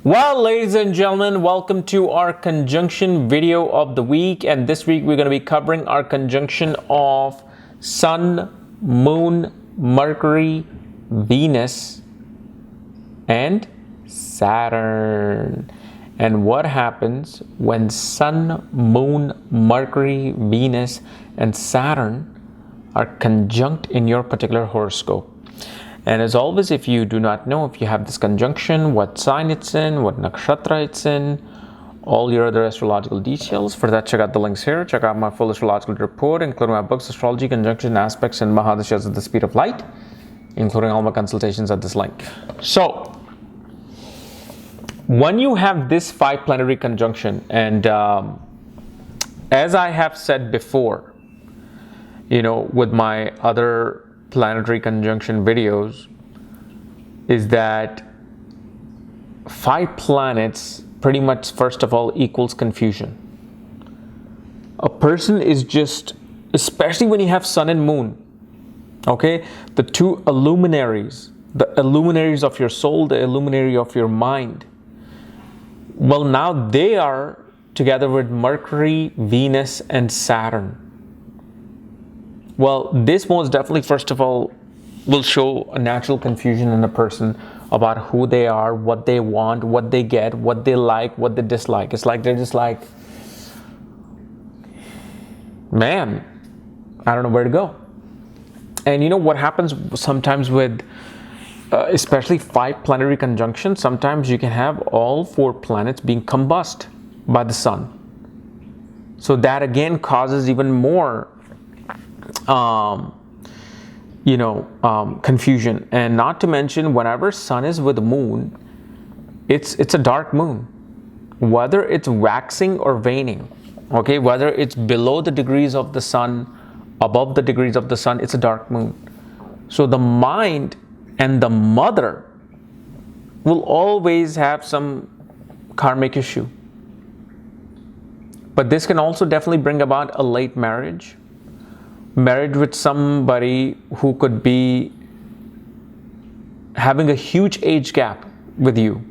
Well, ladies and gentlemen, welcome to our conjunction video of the week. And this week we're going to be covering our conjunction of Sun, Moon, Mercury, Venus, and Saturn. And what happens when Sun, Moon, Mercury, Venus, and Saturn are conjunct in your particular horoscope. And as always, if you do not know if you have this conjunction, what sign it's in, what nakshatra it's in, all your other astrological details, for that check out the links here. Check out my full astrological report, including my books, Astrology, Conjunction, Aspects, and Mahadashas at the Speed of Light, including all my consultations at this link. So, when you have this 5 planetary conjunction, and as I have said before, with my other planetary conjunction videos, is that 5 planets pretty much, first of all, equals confusion. A person is just, especially when you have Sun and Moon, okay, the two luminaries, the luminaries of your soul, the luminary of your mind. Well, now they are together with Mercury, Venus, and Saturn. Well, this most definitely, first of all, will show a natural confusion in a person about who they are, what they want, what they get, what they like, what they dislike. It's like they're just like, man, I don't know where to go. And what happens sometimes with, especially 5 planetary conjunctions, sometimes you can have all 4 planets being combust by the sun. So that again causes even more confusion. And not to mention, whenever Sun is with the Moon, it's a dark moon, whether it's waxing or waning, okay, whether it's below the degrees of the Sun, above the degrees of the Sun, it's a dark moon. So the mind and the mother will always have some karmic issue. But this can also definitely bring about a late marriage with somebody who could be having a huge age gap with you.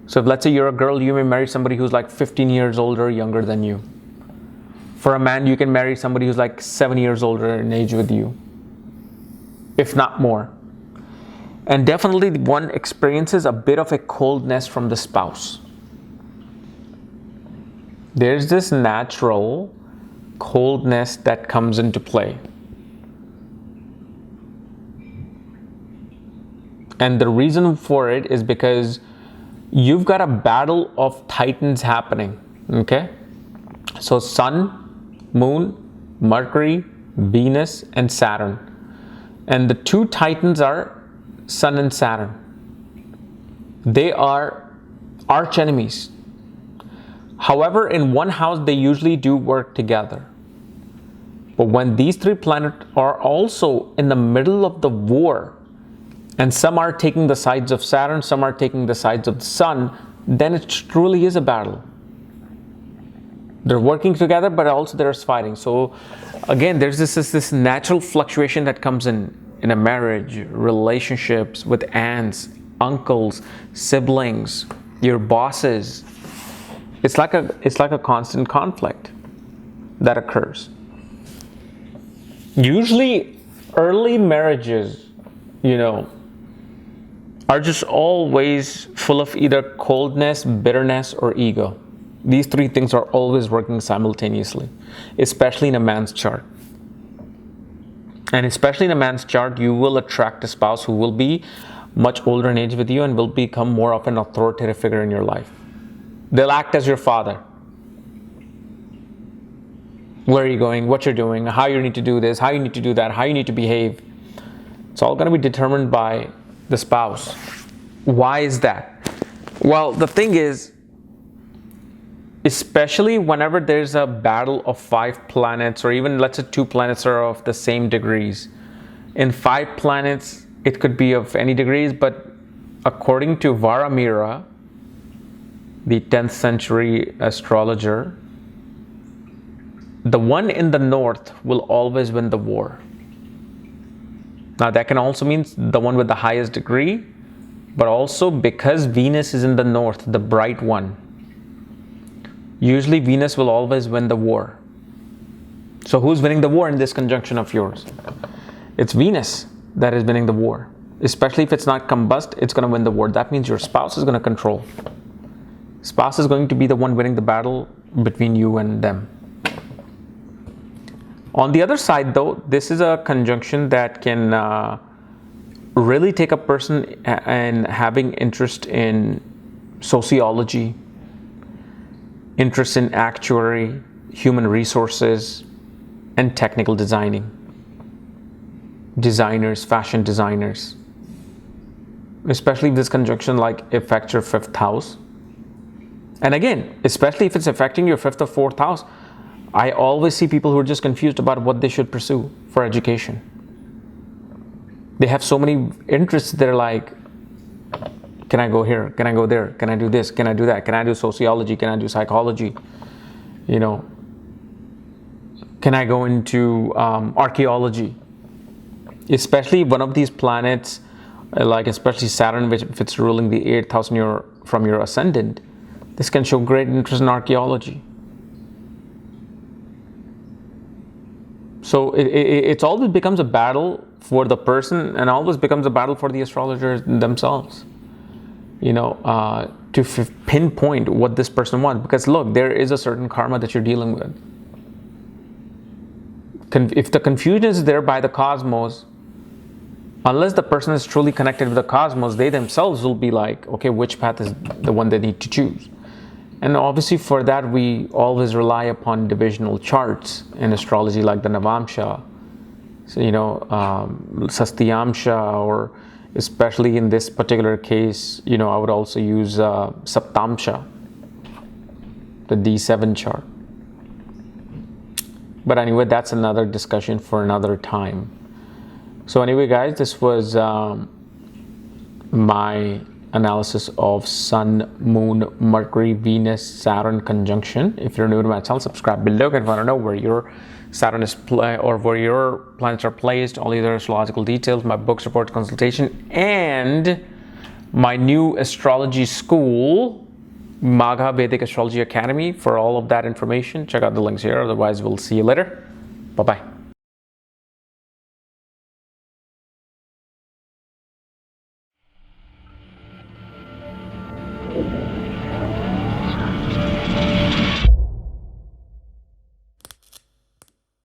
So if, let's say you're a girl, you may marry somebody who's like 15 years older or younger than you. For a man, you can marry somebody who's like 7 years older in age with you, if not more. And definitely one experiences a bit of a coldness from the spouse. There's this natural coldness that comes into play. And the reason for it is because you've got a battle of titans happening, okay? So Sun, Moon, Mercury, Venus, and Saturn. And the 2 titans are Sun and Saturn. They are arch enemies. However, in one house, they usually do work together. But when these 3 planets are also in the middle of the war, and some are taking the sides of Saturn, some are taking the sides of the Sun, then it truly is a battle. They're working together, but also there's fighting. So again, there's this natural fluctuation that comes in a marriage, relationships with aunts, uncles, siblings, your bosses. It's like a constant conflict that occurs. Usually early marriages, are just always full of either coldness, bitterness, or ego. These 3 things are always working simultaneously, especially in a man's chart. And especially in a man's chart, you will attract a spouse who will be much older in age with you and will become more of an authoritative figure in your life. They'll act as your father. Where are you going? What you're doing? How you need to do this? How you need to do that? How you need to behave? It's all going to be determined by the spouse. Why is that? Well, the thing is, especially whenever there's a battle of 5 planets, or even let's say 2 planets are of the same degrees. In 5 planets, it could be of any degrees, but according to Varamira, the 10th century astrologer, the one in the north will always win the war. Now that can also mean the one with the highest degree, but also because Venus is in the north, the bright one. Usually Venus will always win the war. So who's winning the war in this conjunction of yours? It's Venus that is winning the war. Especially if it's not combust, it's going to win the war. That means your spouse is going to control. Spouse is going to be the one winning the battle between you and them. On the other side though, this is a conjunction that can really take a person and having interest in sociology, interest in actuary, human resources, and technical designing. Designers, fashion designers. Especially if this conjunction like affects your 5th house. And again, especially if it's affecting your 5th or 4th house, I always see people who are just confused about what they should pursue for education. They have so many interests. They're like, can I go here? Can I go there? Can I do this? Can I do that? Can I do sociology? Can I do psychology? You know, can I go into archaeology? Especially one of these planets, like especially Saturn, which if it's ruling the 8th house from your ascendant, this can show great interest in archaeology. So it always becomes a battle for the person, and always becomes a battle for the astrologers themselves, you know, to pinpoint what this person wants. Because look, there is a certain karma that you're dealing with. If the confusion is there by the cosmos, unless the person is truly connected with the cosmos, they themselves will be like, okay, which path is the one they need to choose? And obviously for that, we always rely upon divisional charts in astrology, like the Navamsha, so, you know, Sastyamsha, or especially in this particular case, you know, I would also use Saptamsha, the D7 chart. But anyway, that's another discussion for another time. So anyway, guys, this was my analysis of Sun, Moon, Mercury, Venus, Saturn conjunction. If you're new to my channel, subscribe below if you want to know where your Saturn is or where your planets are placed, all the other astrological details, my books, reports, consultation, and my new astrology school, Magha Vedic Astrology Academy. For all of that information, check out the links here. Otherwise, we'll see you later. Bye-bye.